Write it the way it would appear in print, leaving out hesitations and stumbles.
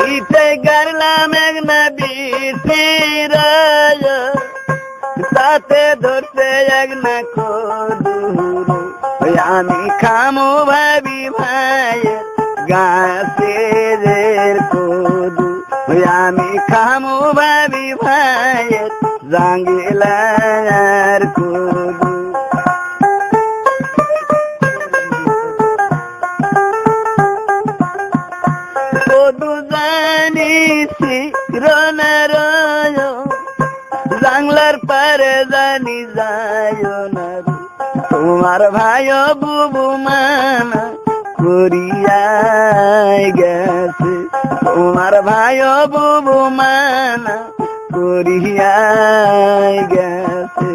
ইতে গারলাম এক না বিচিরায় তাতে ধরতে এক না কদুর আমি খামু ভাবি ভাইয়ের গাছের কদু আমি খামু ভাবি ভাইয়ের জাঙ্গিলার কদু কদু জানিছি রনার জাংলার পারে জানি যায় না তোমার ভাই বুবু মানা করিয়াই গেছে তোমার ভাই বুবু মানা করিয়াই গেছে